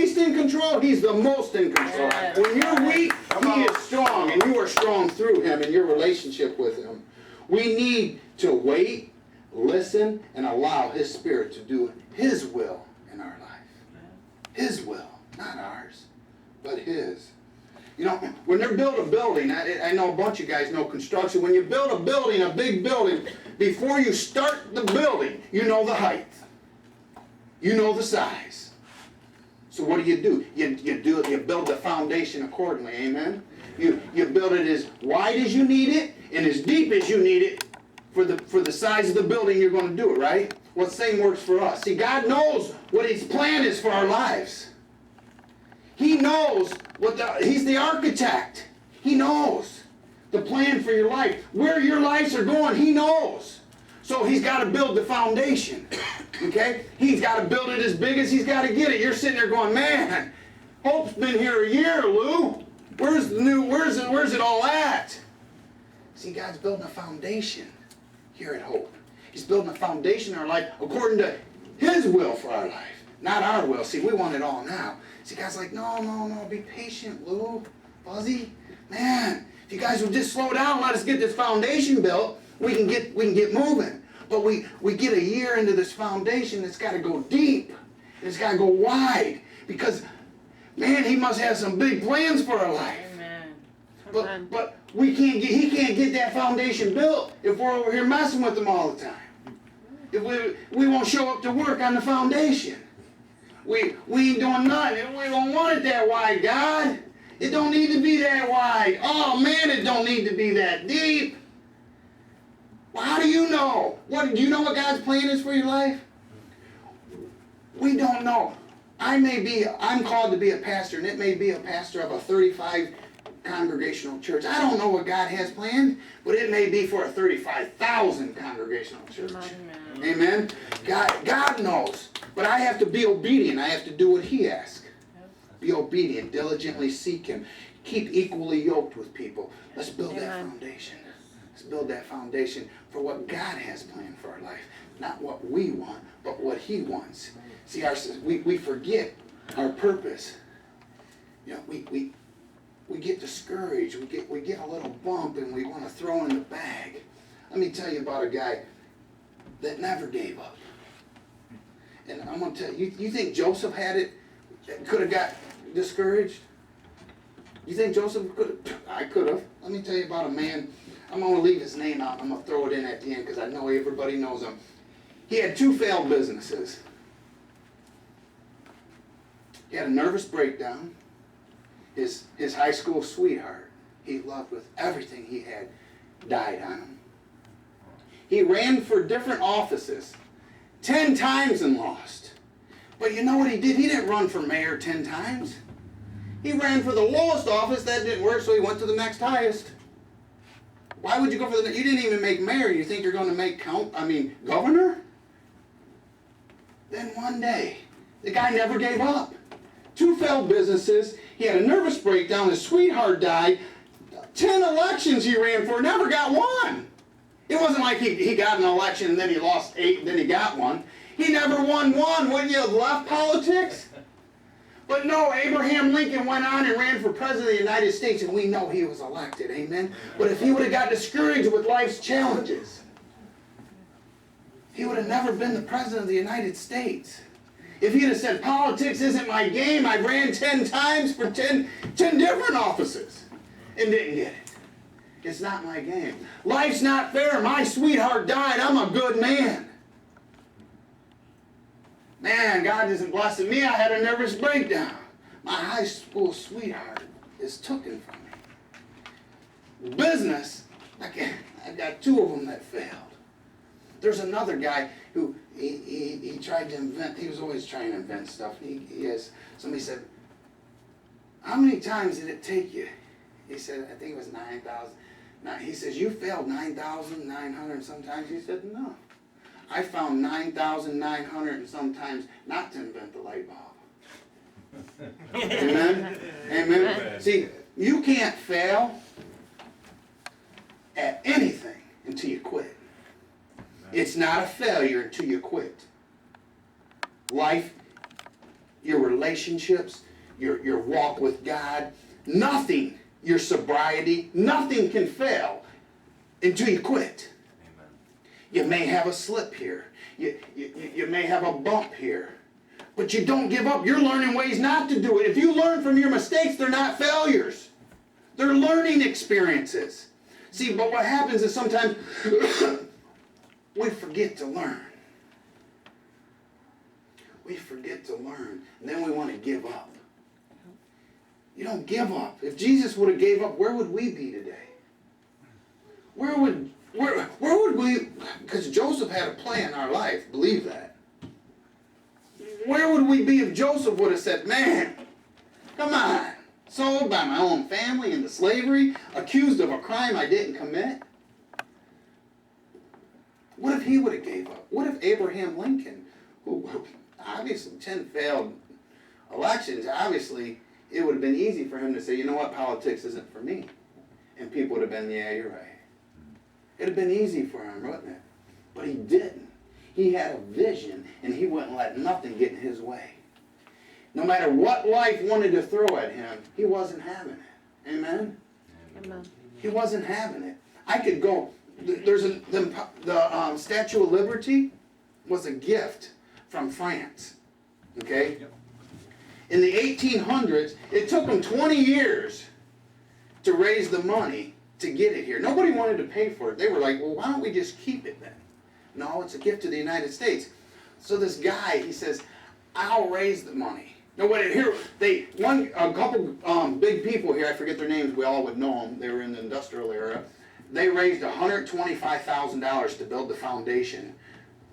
least in control, He's the most in control. Yes. When you're weak, He is strong, and you are strong through Him in your relationship with Him. We need to wait, listen, and allow His Spirit to do His will in our life. His will, not ours, but His. You know, when they build a building, I know a bunch of guys know construction. When you build a building, a big building, before you start the building, you know the height. You know the size. So what do? You build the foundation accordingly, amen? You build it as wide as you need it and as deep as you need it for the size of the building you're going to do it, right? Well, the same works for us. See, God knows what His plan is for our lives. He knows He's the architect. He knows the plan for your life. Where your lives are going, He knows. So He's got to build the foundation. Okay? He's got to build it as big as He's got to get it. You're sitting there going, man, Hope's been here a year, Lou. Where's it all at? See, God's building a foundation here at Hope. He's building a foundation in our life according to His will for our life, not our will. See, we want it all now. See, God's like, no, be patient, Lou, Fuzzy. Man, if you guys would just slow down, let us get this foundation built, we can get moving. But we get a year into this foundation, it's got to go deep. And it's got to go wide. Because, man, He must have some big plans for our life. Amen. But He can't get that foundation built if we're over here messing with Him all the time. If we won't show up to work on the foundation. We ain't doing nothing. We don't want it that wide, God. It don't need to be that wide. Oh man, it don't need to be that deep. Well, how do you know? Do you know what God's plan is for your life? We don't know. I'm called to be a pastor, and it may be a pastor of a 35 congregational church. I don't know what God has planned, but it may be for a 35,000 congregational church. Amen. God knows. But I have to be obedient. I have to do what He asks. Be obedient. Diligently seek Him. Keep equally yoked with people. Let's build that foundation. Let's build that foundation for what God has planned for our life. Not what we want, but what He wants. See, we forget our purpose. You know, we get discouraged. We get a little bump and we want to throw in the bag. Let me tell you about a guy that never gave up. And I'm going to tell you, you think Joseph could have got discouraged? You think Joseph could have? I could have. Let me tell you about a man. I'm going to leave his name out. I'm going to throw it in at the end because I know everybody knows him. He had 2 failed businesses. He had a nervous breakdown. His high school sweetheart, he loved with everything he had, died on him. He ran for different offices 10 times and lost. But you know what he did? He didn't run for mayor 10 times. He ran for the lowest office. That didn't work, so he went to the next highest. Why would you go for you didn't even make mayor. You think you're going to make governor? Then one day, the guy never gave up. 2 failed businesses. He had a nervous breakdown. His sweetheart died. 10 elections he ran for, never got one. It wasn't like he got an election and then he lost 8 and then he got one. He never won one. Wouldn't you have left politics? But no, Abraham Lincoln went on and ran for president of the United States, and we know he was elected, amen? But if he would have got discouraged with life's challenges, he would have never been the president of the United States. If he'd have said, politics isn't my game, I ran 10 times for 10 different offices and didn't get it. It's not my game. Life's not fair. My sweetheart died. I'm a good man. Man, God isn't blessing me. I had a nervous breakdown. My high school sweetheart is taken from me. Business, I've got 2 of them that failed. There's another guy who he tried to invent. He was always trying to invent stuff. Somebody said, how many times did it take you? He said, I think it was 9,000. He says, you failed 9,900 sometimes. He said, no. I found 9,900 and sometimes not to invent the light bulb. Amen? Amen? See, you can't fail at anything until you quit. It's not a failure until you quit. Life, your relationships, your walk with God, nothing, your sobriety, nothing can fail until you quit. Amen. You may have a slip here. You may have a bump here. But you don't give up. You're learning ways not to do it. If you learn from your mistakes, they're not failures. They're learning experiences. See, but what happens is sometimes we forget to learn. We forget to learn. And then we want to give up. You don't give up. If Jesus would have gave up, where would we be today? Where would we, because Joseph had a plan in our life, believe that. Where would we be if Joseph would have said, man, come on, sold by my own family into slavery, accused of a crime I didn't commit? What if he would have gave up? What if Abraham Lincoln, who obviously 10 failed elections, obviously it would have been easy for him to say, you know what, politics isn't for me. And people would have been, yeah, you're right. It would have been easy for him, wouldn't it? But he didn't. He had a vision, and he wouldn't let nothing get in his way. No matter what life wanted to throw at him, he wasn't having it. Amen? Amen. He wasn't having it. I could go, the Statue of Liberty was a gift from France. Okay? Yep. In the 1800s, it took them 20 years to raise the money to get it here. Nobody wanted to pay for it. They were like, well, why don't we just keep it then? No, it's a gift to the United States. So this guy, he says, I'll raise the money. No, wait, here, a couple big people here, I forget their names, we all would know them, they were in the industrial era. They raised $125,000 to build the foundation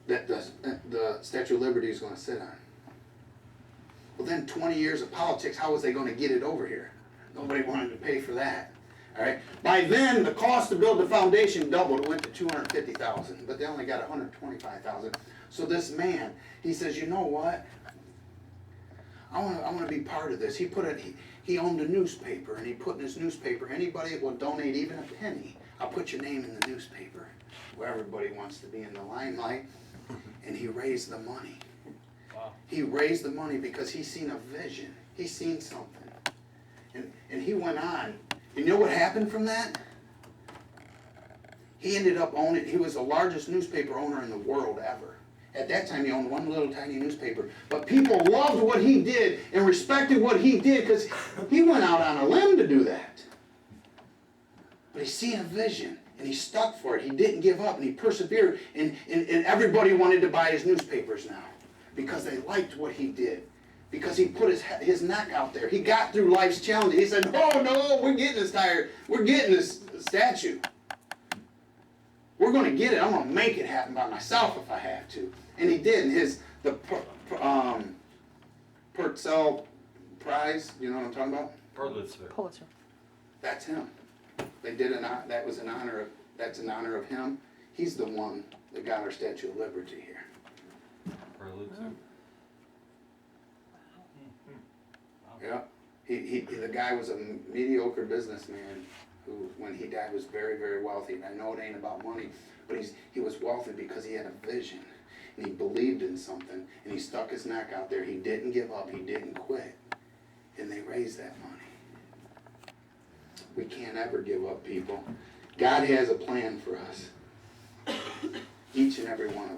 that the Statue of Liberty is going to sit on. Well, then 20 years of politics, how was they going to get it over here? Nobody wanted to pay for that. All right. By then, the cost to build the foundation doubled. It went to $250,000, but they only got $125,000. So this man, he says, you know what? I want to be part of this. He owned a newspaper, and he put in his newspaper, anybody that will donate even a penny, I'll put your name in the newspaper, where everybody wants to be in the limelight. And he raised the money. Wow. He raised the money because he seen a vision. He seen something. And he went on. You know what happened from that? He ended up owning, he was the largest newspaper owner in the world ever. At that time, he owned one little tiny newspaper. But people loved what he did and respected what he did because he went out on a limb to do that. But he seen a vision, and he stuck for it. He didn't give up, and he persevered, and everybody wanted to buy his newspapers now because they liked what he did. Because he put his neck out there. He got through life's challenges. He said, no, we're getting this tire. We're getting this statue. We're going to get it. I'm going to make it happen by myself if I have to. And he did. And the Purcell Prize, you know what I'm talking about? Pulitzer. That's him. They did that's in honor of him. He's the one that got our Statue of Liberty here. Yeah, the guy was a mediocre businessman who, when he died, was very, very wealthy. And I know it ain't about money, but he was wealthy because he had a vision, and he believed in something, and he stuck his neck out there. He didn't give up. He didn't quit, and they raised that money. We can't ever give up, people. God has a plan for us, each and every one of us.